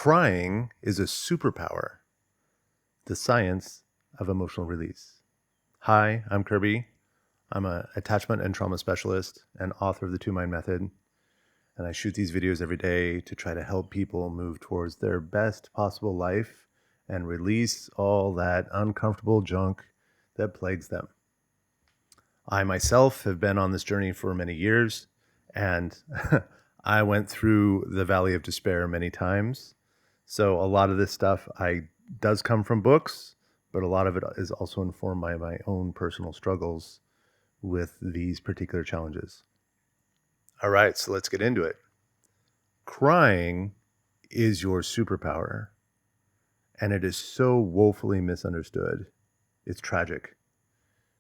Crying is a superpower, the science of emotional release. Hi, I'm Kirby. I'm an attachment and trauma specialist and author of the Two Mind Method. And I shoot these videos every day to try to help people move towards their best possible life and release all that uncomfortable junk that plagues them. I myself have been on this journey for many years, and I went through the valley of despair many times. So a lot of this stuff does come from books, but a lot of it is also informed by my own personal struggles with these particular challenges. All right, so let's get into it. Crying is your superpower, and it is so woefully misunderstood. It's tragic.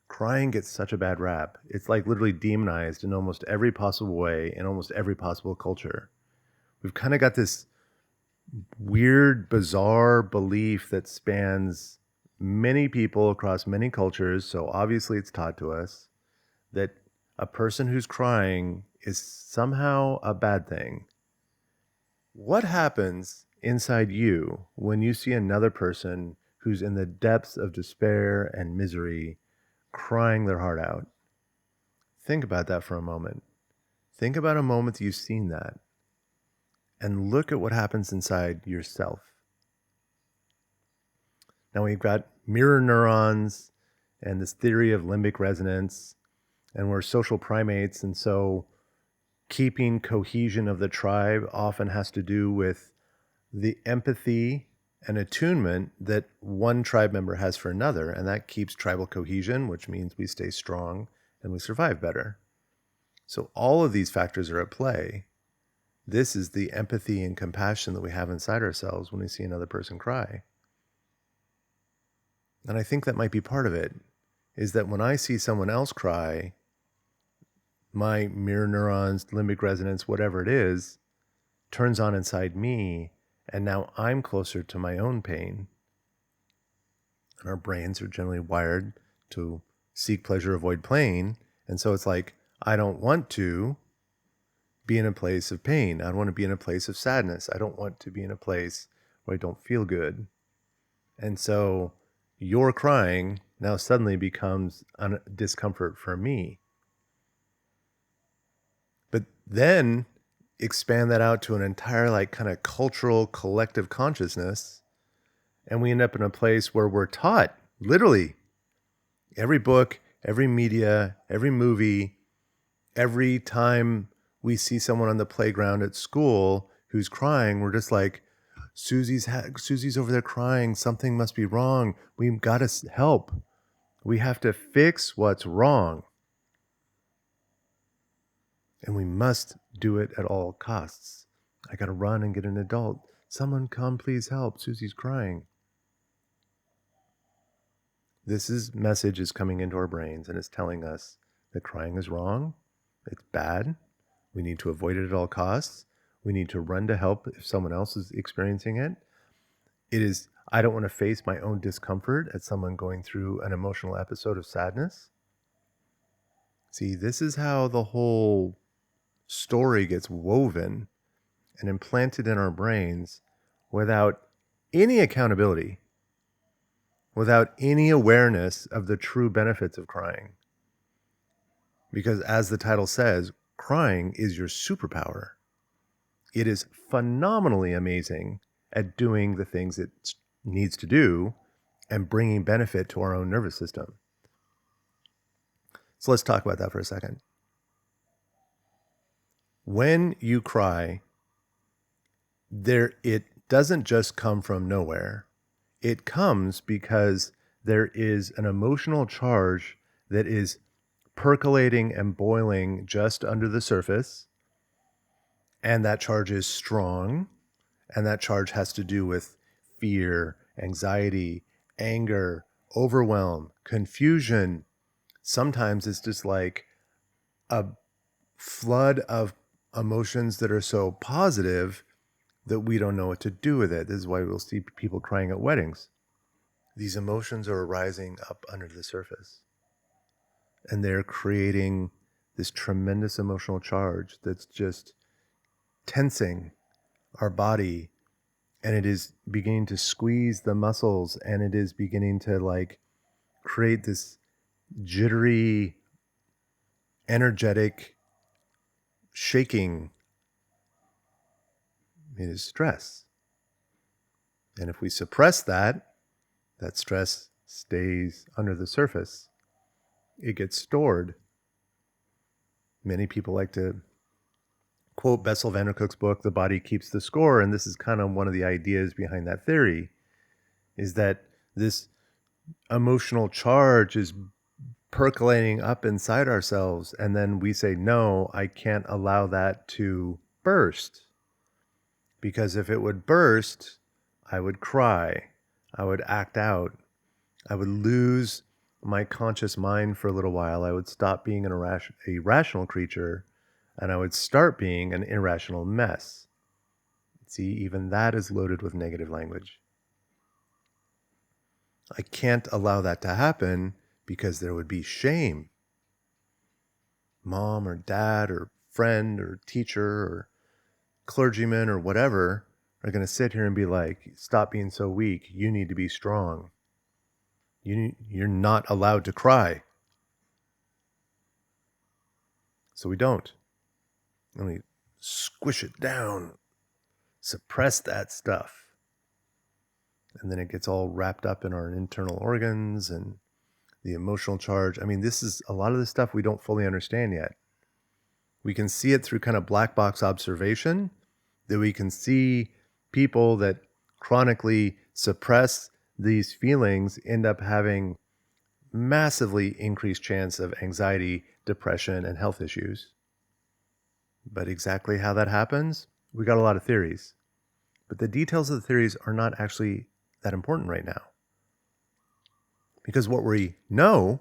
Crying gets such a bad rap. It's like literally demonized in almost every possible way, in almost every possible culture. We've kind of got this weird, bizarre belief that spans many people across many cultures. So obviously it's taught to us that a person who's crying is somehow a bad thing. What happens inside you when you see another person who's in the depths of despair and misery crying their heart out? Think about that for a moment. Think about a moment that you've seen that and look at what happens inside yourself. Now we've got mirror neurons and this theory of limbic resonance, and we're social primates. And so keeping cohesion of the tribe often has to do with the empathy and attunement that one tribe member has for another. And that keeps tribal cohesion, which means we stay strong and we survive better. So all of these factors are at play. This is the empathy and compassion that we have inside ourselves when we see another person cry. And I think that might be part of it, is that when I see someone else cry, my mirror neurons, limbic resonance, whatever it is, turns on inside me, and now I'm closer to my own pain. And our brains are generally wired to seek pleasure, avoid pain. And so it's like, I don't want to be in a place of pain. I don't want to be in a place of sadness. I don't want to be in a place where I don't feel good. And so your crying now suddenly becomes a discomfort for me. But then expand that out to an entire kind of cultural collective consciousness, and we end up in a place where we're taught, literally, every book, every media, every movie, every time we see someone on the playground at school who's crying, we're just like, Susie's over there crying. Something must be wrong. We've got to help. We have to fix what's wrong. And we must do it at all costs. I got to run and get an adult. Someone come, please help. Susie's crying. This message is coming into our brains and it's telling us that crying is wrong. It's bad. We need to avoid it at all costs. We need to run to help if someone else is experiencing it. I don't want to face my own discomfort at someone going through an emotional episode of sadness. See, this is how the whole story gets woven and implanted in our brains without any accountability, without any awareness of the true benefits of crying. Because as the title says, crying is your superpower. It is phenomenally amazing at doing the things it needs to do and bringing benefit to our own nervous system. So let's talk about that for a second. When you cry, it doesn't just come from nowhere. It comes because there is an emotional charge that is percolating and boiling just under the surface. And that charge is strong. And that charge has to do with fear, anxiety, anger, overwhelm, confusion. Sometimes it's just like a flood of emotions that are so positive that we don't know what to do with it. This is why we'll see people crying at weddings. These emotions are rising up under the surface, and they're creating this tremendous emotional charge that's just tensing our body and it is beginning to squeeze the muscles, and it is beginning to like create this jittery, energetic shaking. It is stress. And if we suppress that stress stays under the surface. It gets stored. Many people like to quote Bessel van der Kolk's book, The Body Keeps the Score, and this is kind of one of the ideas behind that theory, is that this emotional charge is percolating up inside ourselves, and then we say, no, I can't allow that to burst. Because if it would burst, I would cry, I would act out, I would lose my conscious mind for a little while. I would stop being a rational creature, and I would start being an irrational mess. See, even that is loaded with negative language. I can't allow that to happen because there would be shame. Mom or dad or friend or teacher or clergyman or whatever are going to sit here and be like, stop being so weak. You need to be strong. You're not allowed to cry. So we don't. And we squish it down, suppress that stuff. And then it gets all wrapped up in our internal organs and the emotional charge. I mean, this is a lot of the stuff we don't fully understand yet. We can see it through kind of black box observation, that we can see people that chronically suppress these feelings end up having massively increased chance of anxiety, depression, and health issues. But exactly how that happens, we got a lot of theories. But the details of the theories are not actually that important right now. Because what we know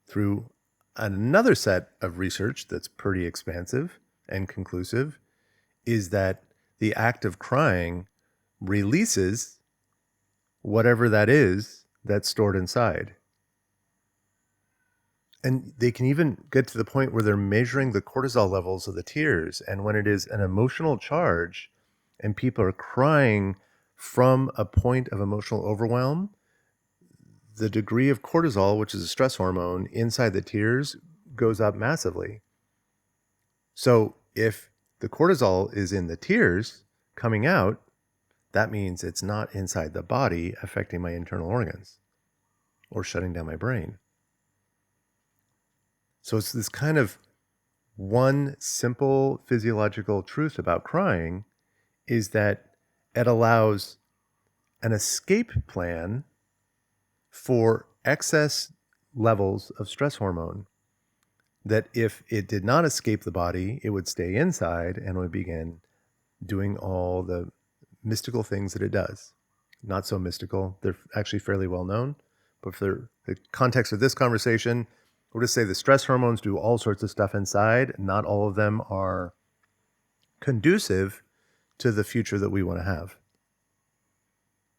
through another set of research that's pretty expansive and conclusive is that the act of crying releases whatever that is that's stored inside. And they can even get to the point where they're measuring the cortisol levels of the tears. And when it is an emotional charge and people are crying from a point of emotional overwhelm, the degree of cortisol, which is a stress hormone, inside the tears goes up massively. So if the cortisol is in the tears coming out, that means it's not inside the body affecting my internal organs or shutting down my brain. So it's this kind of one simple physiological truth about crying is that it allows an escape plan for excess levels of stress hormone, that if it did not escape the body, it would stay inside and would begin doing all the mystical things that it does. Not so mystical. They're actually fairly well known. But for the context of this conversation, we'll just say the stress hormones do all sorts of stuff inside. Not all of them are conducive to the future that we want to have.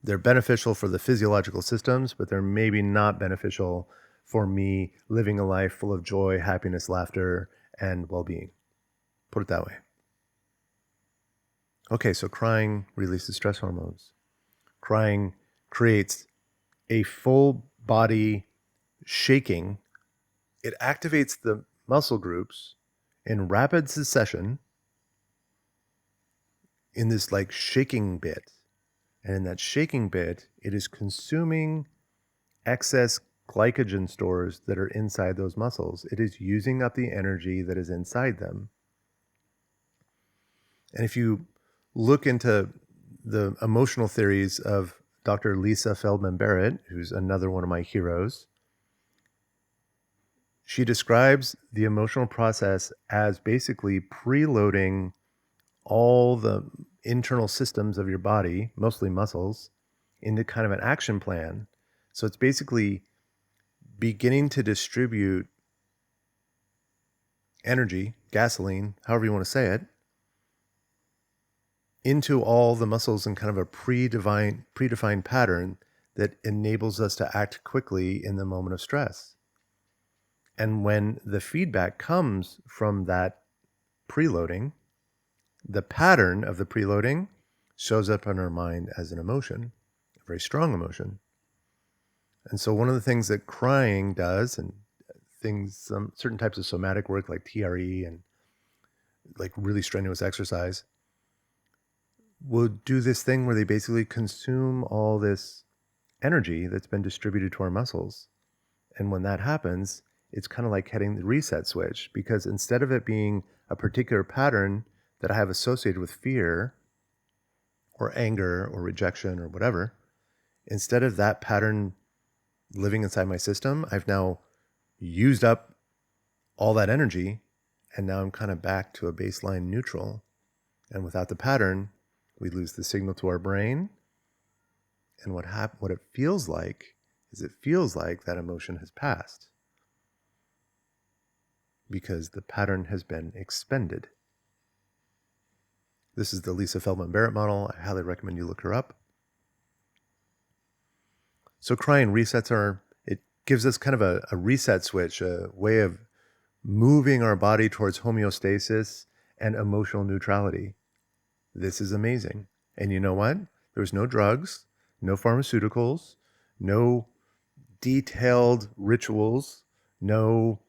They're beneficial for the physiological systems, but they're maybe not beneficial for me living a life full of joy, happiness, laughter, and well-being. Put it that way. Okay, so crying releases stress hormones. Crying creates a full body shaking. It activates the muscle groups in rapid succession in this like shaking bit. And in that shaking bit, it is consuming excess glycogen stores that are inside those muscles. It is using up the energy that is inside them. And if you look into the emotional theories of Dr. Lisa Feldman Barrett, who's another one of my heroes, she describes the emotional process as basically preloading all the internal systems of your body, mostly muscles, into kind of an action plan. So it's basically beginning to distribute energy, gasoline, however you want to say it, into all the muscles in kind of a predefined pattern that enables us to act quickly in the moment of stress. And when the feedback comes from that preloading, the pattern of the preloading shows up in our mind as an emotion, a very strong emotion. And so one of the things that crying does, and some certain types of somatic work like TRE and like really strenuous exercise, will do this thing where they basically consume all this energy that's been distributed to our muscles. And when that happens, it's kind of like hitting the reset switch, because instead of it being a particular pattern that I have associated with fear or anger or rejection or whatever, instead of that pattern living inside my system, I've now used up all that energy, and now I'm kind of back to a baseline neutral. And without the pattern, we lose the signal to our brain. And what it feels like is it feels like that emotion has passed because the pattern has been expended. This is the Lisa Feldman Barrett model. I highly recommend you look her up. So crying it gives us kind of a reset switch, a way of moving our body towards homeostasis and emotional neutrality. This is amazing. And you know what? There's no drugs, no pharmaceuticals, no detailed rituals, no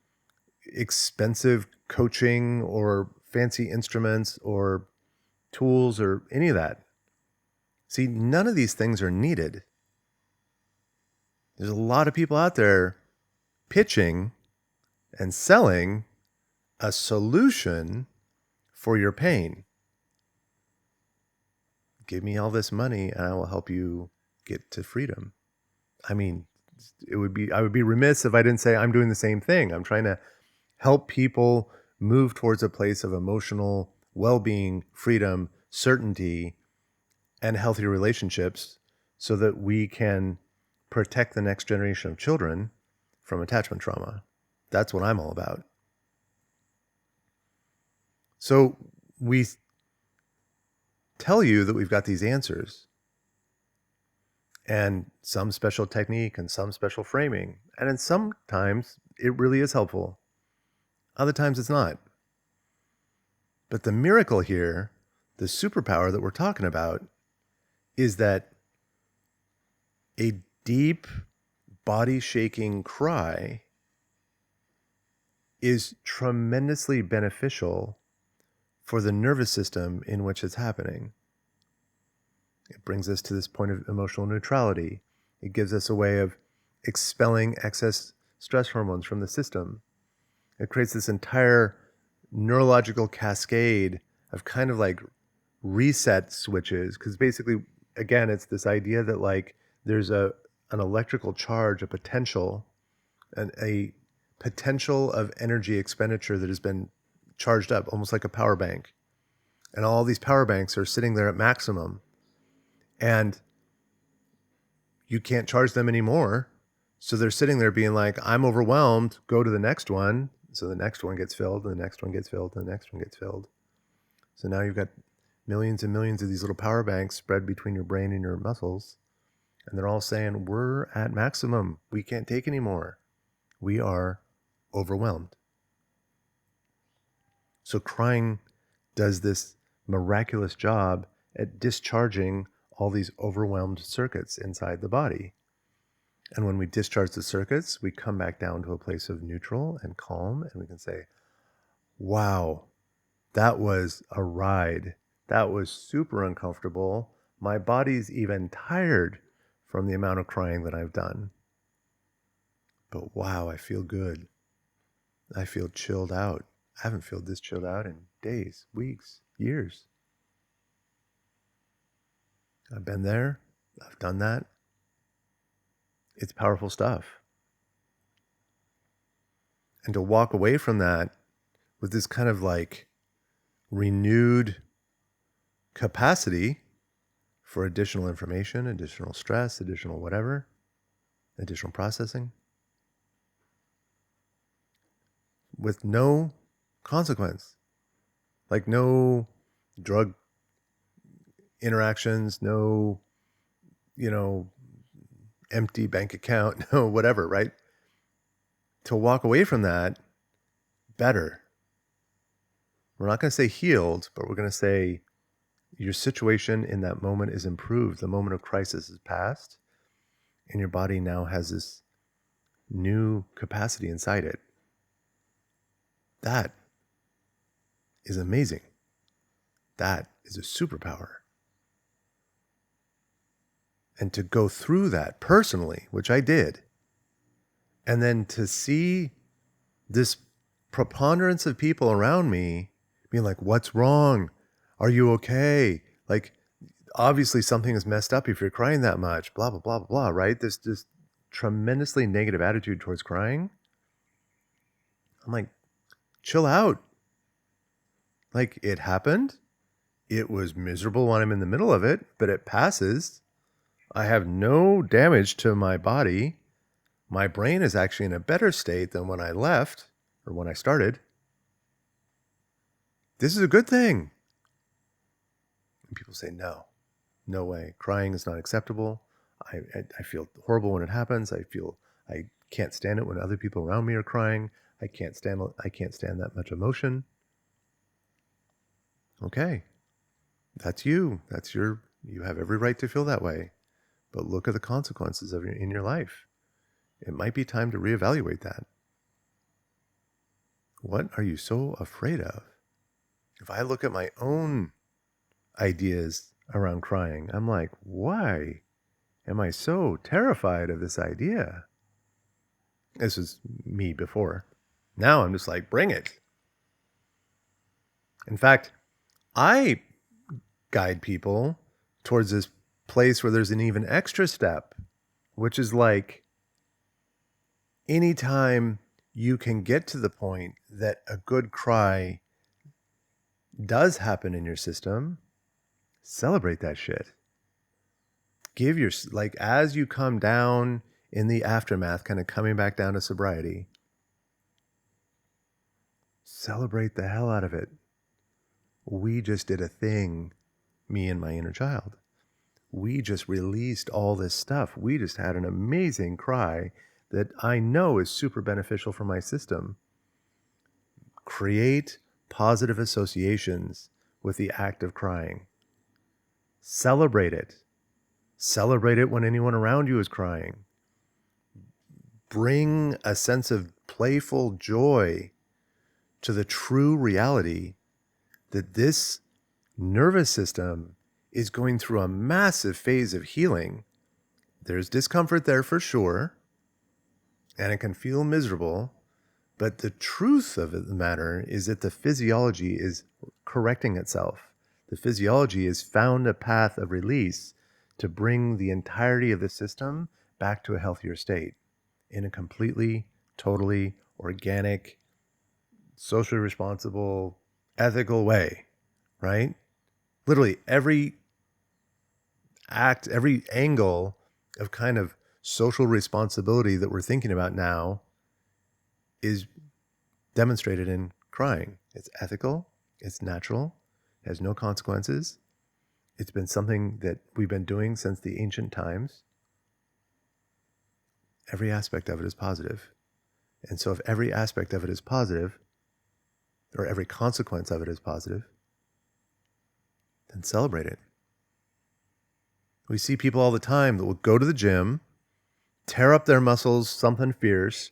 expensive coaching or fancy instruments or tools or any of that. See, none of these things are needed. There's a lot of people out there pitching and selling a solution for your pain. Give me all this money and I will help you get to freedom. I mean, I would be remiss if I didn't say I'm doing the same thing. I'm trying to help people move towards a place of emotional well-being, freedom, certainty, and healthier relationships so that we can protect the next generation of children from attachment trauma. That's what I'm all about. So we tell you that we've got these answers and some special technique and some special framing. And then sometimes it really is helpful. Other times it's not. But the miracle here, the superpower that we're talking about, is that a deep body shaking cry is tremendously beneficial for the nervous system in which it's happening. It brings us to this point of emotional neutrality. It gives us a way of expelling excess stress hormones from the system. It creates this entire neurological cascade of kind of like reset switches, because basically, again, it's this idea that like there's an electrical charge, a potential of energy expenditure that has been charged up, almost like a power bank. And all these power banks are sitting there at maximum. And you can't charge them anymore. So they're sitting there being like, I'm overwhelmed, go to the next one. So the next one gets filled, and the next one gets filled, and the next one gets filled. So now you've got millions and millions of these little power banks spread between your brain and your muscles. And they're all saying, we're at maximum. We can't take anymore. We are overwhelmed. So crying does this miraculous job at discharging all these overwhelmed circuits inside the body. And when we discharge the circuits, we come back down to a place of neutral and calm, and we can say, wow, that was a ride. That was super uncomfortable. My body's even tired from the amount of crying that I've done. But wow, I feel good. I feel chilled out. I haven't felt this chilled out in days, weeks, years. I've been there. I've done that. It's powerful stuff. And to walk away from that with this kind of like renewed capacity for additional information, additional stress, additional whatever, additional processing, with no consequence, like no drug interactions, no, empty bank account, no whatever, right? To walk away from that better. We're not going to say healed, but we're going to say, your situation in that moment is improved. The moment of crisis is past, and your body now has this new capacity inside it. That is amazing. That is a superpower. And to go through that personally, which I did, and then to see this preponderance of people around me being like, what's wrong? Are you okay? Like, obviously something is messed up if you're crying that much, blah, blah, blah, blah, blah, right? This tremendously negative attitude towards crying. I'm like, chill out. Like, it happened. It was miserable when I'm in the middle of it, but it passes. I have no damage to my body. My brain is actually in a better state than when I left or when I started. This is a good thing. And people say, no way. Crying is not acceptable. I feel horrible when it happens. I can't stand it when other people around me are crying. I can't stand that much emotion. Okay. That's you. You have every right to feel that way. But look at the consequences in your life. It might be time to reevaluate that. What are you so afraid of? If I look at my own ideas around crying, I'm like, why am I so terrified of this idea? This was me before. Now I'm just like, bring it. In fact, I guide people towards this place where there's an even extra step, which is like, anytime you can get to the point that a good cry does happen in your system, celebrate that shit. As you come down in the aftermath, kind of coming back down to sobriety, celebrate the hell out of it. We just did a thing, me and my inner child. We just released all this stuff. We just had an amazing cry that I know is super beneficial for my system. Create positive associations with the act of crying. Celebrate it. Celebrate it when anyone around you is crying. Bring a sense of playful joy to the true reality that this nervous system is going through a massive phase of healing. There's discomfort there for sure, and it can feel miserable, but the truth of the matter is that the physiology is correcting itself. The physiology has found a path of release to bring the entirety of the system back to a healthier state in a completely, totally organic, socially responsible, ethical way, right? Literally every act, every angle of kind of social responsibility that we're thinking about now is demonstrated in crying. It's ethical, it's natural, it has no consequences. It's been something that we've been doing since the ancient times. Every aspect of it is positive. And so if every aspect of it is positive, or every consequence of it is positive, then celebrate it. We see people all the time that will go to the gym, tear up their muscles, something fierce,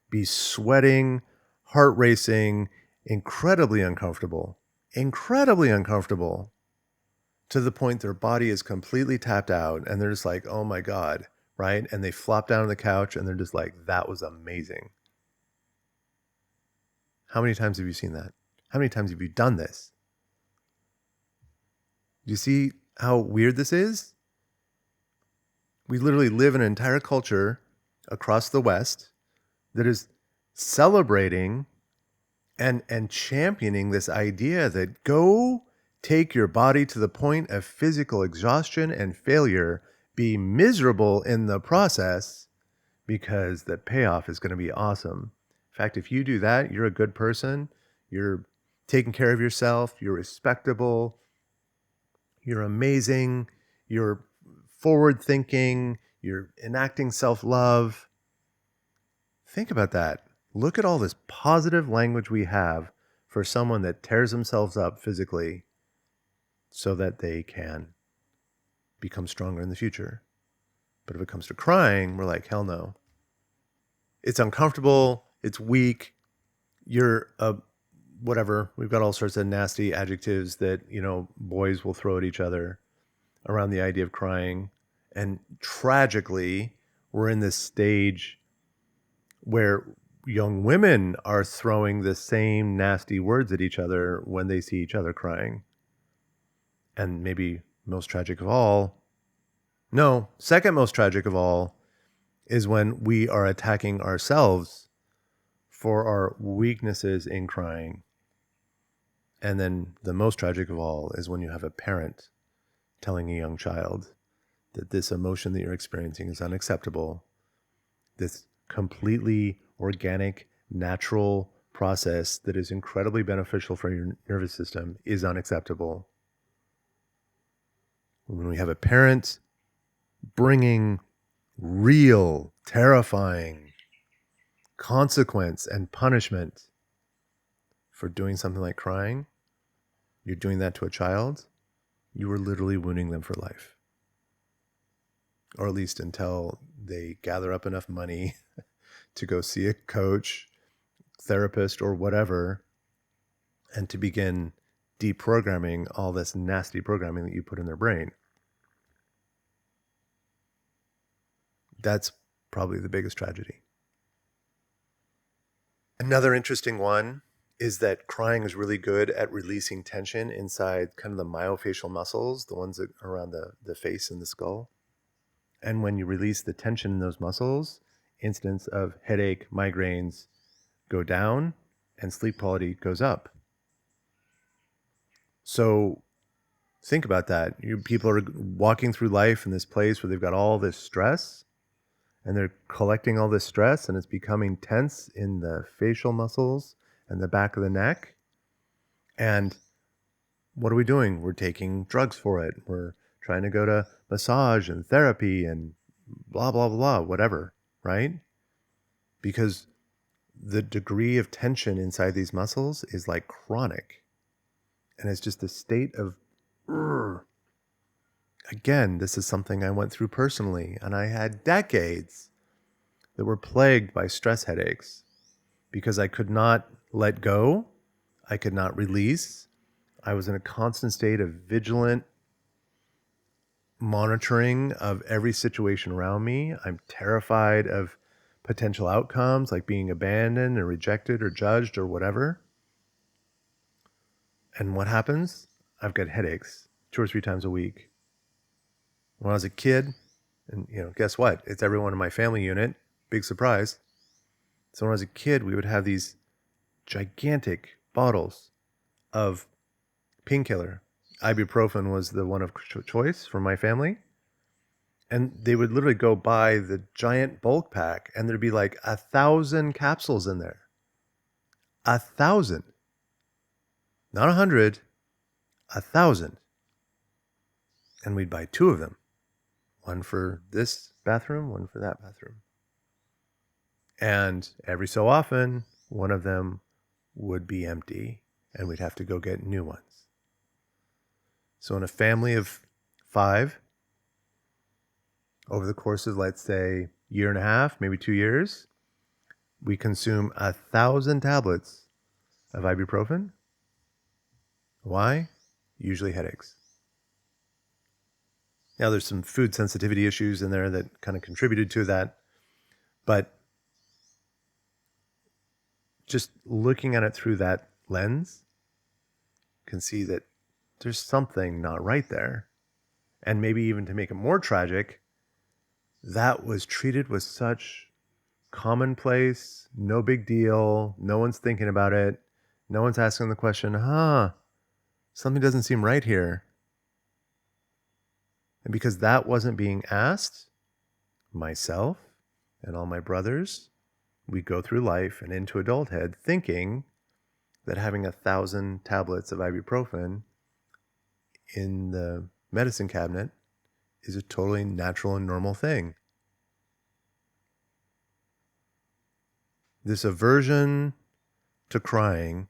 be sweating, heart racing, incredibly uncomfortable, to the point their body is completely tapped out and they're just like, oh my God, right? And they flop down on the couch and they're just like, that was amazing. How many times have you seen that? How many times have you done this? Do you see how weird this is? We literally live in an entire culture across the West that is celebrating and championing this idea that go take your body to the point of physical exhaustion and failure, be miserable in the process, because the payoff is going to be awesome. In fact, if you do that, you're a good person, you're taking care of yourself, you're respectable, you're amazing, you're forward-thinking, you're enacting self-love. Think about that. Look at all this positive language we have for someone that tears themselves up physically. so that they can become stronger in the future. But if it comes to crying, we're like, hell no. It's uncomfortable. It's weak. You're a whatever. We've got all sorts of nasty adjectives that, boys will throw at each other around the idea of crying. And tragically, we're in this stage where young women are throwing the same nasty words at each other when they see each other crying. And maybe most tragic of all, no, second most tragic of all is when we are attacking ourselves for our weaknesses in crying. And then the most tragic of all is when you have a parent telling a young child that this emotion that you're experiencing is unacceptable. This completely organic, natural process that is incredibly beneficial for your nervous system is unacceptable. When we have a parent bringing real, terrifying consequence and punishment for doing something like crying, you're doing that to a child, you are literally wounding them for life. Or at least until they gather up enough money to go see a coach, therapist, or whatever, and to begin deprogramming all this nasty programming that you put in their brain. That's probably the biggest tragedy. Another interesting one is that crying is really good at releasing tension inside kind of the myofascial muscles, the ones that are around the face and the skull. And when you release the tension in those muscles, incidence of headache, migraines go down and sleep quality goes up. So think about that. People are walking through life in this place where they've got all this stress, and they're collecting all this stress, and it's becoming tense in the facial muscles and the back of the neck. And what are we doing? We're taking drugs for it. We're trying to go to massage and therapy and blah, blah, blah, whatever, right? Because the degree of tension inside these muscles is like chronic. And it's just a state of, again, this is something I went through personally, and I had decades that were plagued by stress headaches because I could not let go. I could not release. I was in a constant state of vigilant monitoring of every situation around me. I'm terrified of potential outcomes like being abandoned or rejected or judged or whatever. And what happens? I've got headaches 2 or 3 times a week. When I was a kid, and guess what? It's everyone in my family unit. Big surprise. So when I was a kid, we would have these gigantic bottles of painkiller. Ibuprofen was the one of choice for my family. And they would literally go buy the giant bulk pack, and there'd be like 1,000 capsules in there. 1,000. Not 100, 1,000. And we'd buy 2 of them. One for this bathroom, one for that bathroom. And every so often, one of them would be empty, and we'd have to go get new ones. So in a family of 5, over the course of, let's say, 1.5 years, maybe 2 years, we consume 1,000 tablets of ibuprofen. Why? Usually headaches. Now, there's some food sensitivity issues in there that kind of contributed to that. But just looking at it through that lens, you can see that there's something not right there. And maybe even to make it more tragic, that was treated with such commonplace, no big deal, no one's thinking about it, no one's asking the question, something doesn't seem right here. And because that wasn't being asked, myself and all my brothers, we go through life and into adulthood thinking that having 1,000 tablets of ibuprofen in the medicine cabinet is a totally natural and normal thing. This aversion to crying,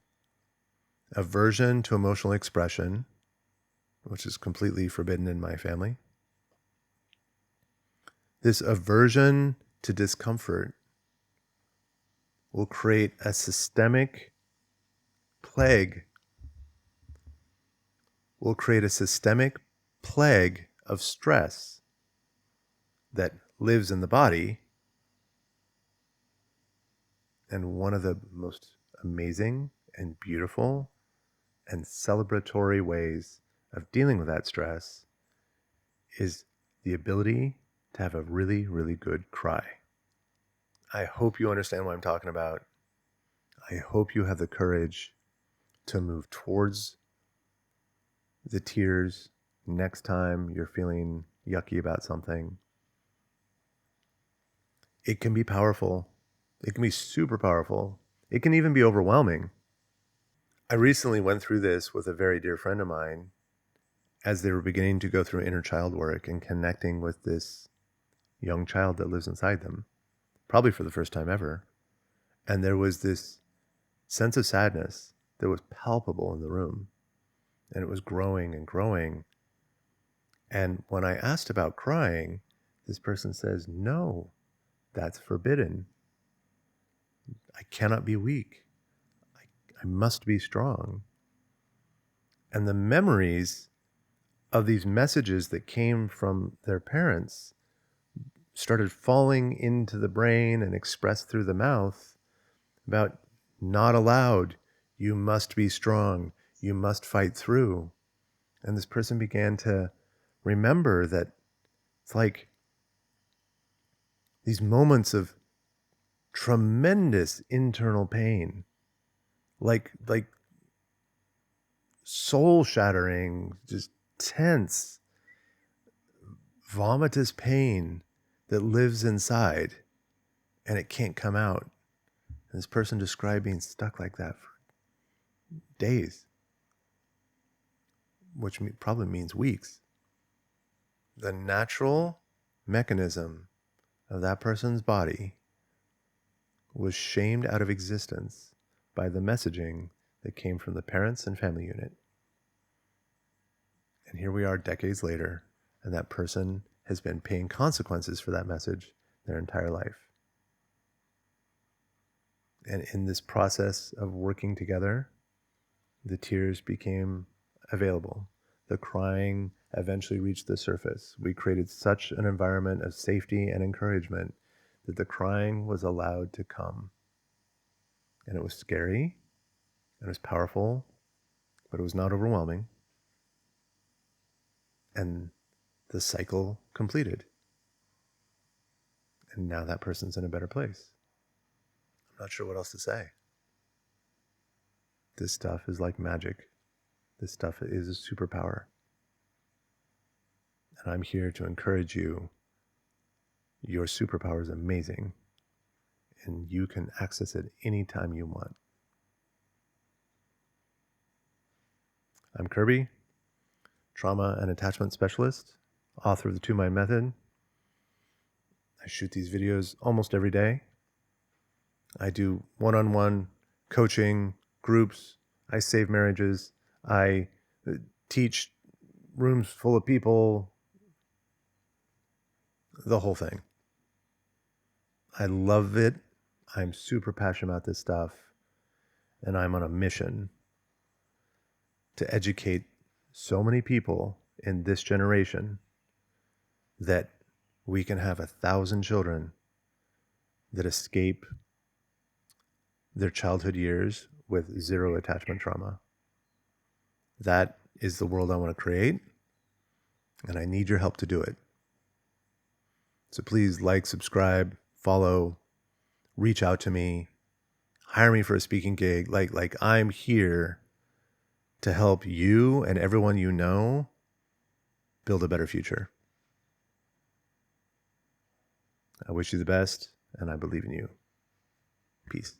aversion to emotional expression, which is completely forbidden in my family. This aversion to discomfort will create a systemic plague, of stress that lives in the body. And one of the most amazing and beautiful and celebratory ways of dealing with that stress is the ability to have a really, really good cry. I hope you understand what I'm talking about. I hope you have the courage to move towards the tears next time you're feeling yucky about something. It can be powerful. It can be super powerful. It can even be overwhelming. I recently went through this with a very dear friend of mine as they were beginning to go through inner child work and connecting with this young child that lives inside them, probably for the first time ever. And there was this sense of sadness that was palpable in the room, and it was growing and growing. And when I asked about crying, this person says, "No, that's forbidden. I cannot be weak. I must be strong." And the memories of these messages that came from their parents started falling into the brain and expressed through the mouth about not allowed, you must be strong, you must fight through. And this person began to remember that it's like these moments of tremendous internal pain, like soul shattering, just tense, vomitous pain that lives inside and it can't come out. And this person described being stuck like that for days, which probably means weeks. The natural mechanism of that person's body was shamed out of existence by the messaging that came from the parents and family unit. And here we are decades later, and that person has been paying consequences for that message their entire life. And in this process of working together, the tears became available. The crying eventually reached the surface. We created such an environment of safety and encouragement that the crying was allowed to come. And it was scary, and it was powerful, but it was not overwhelming. And the cycle completed. And now that person's in a better place. I'm not sure what else to say. This stuff is like magic. This stuff is a superpower. And I'm here to encourage you. Your superpower is amazing, and you can access it anytime you want. I'm Kirby, trauma and attachment specialist, author of the Two Mind Method. I shoot these videos almost every day. I do one-on-one coaching groups. I save marriages. I teach rooms full of people, the whole thing. I love it. I'm super passionate about this stuff, and I'm on a mission to educate so many people in this generation that we can have 1,000 children that escape their childhood years with zero attachment trauma. That is the world I want to create, and I need your help to do it. So please like, subscribe, follow, reach out to me, hire me for a speaking gig. Like I'm here to help you and everyone you know build a better future. I wish you the best, and I believe in you. Peace.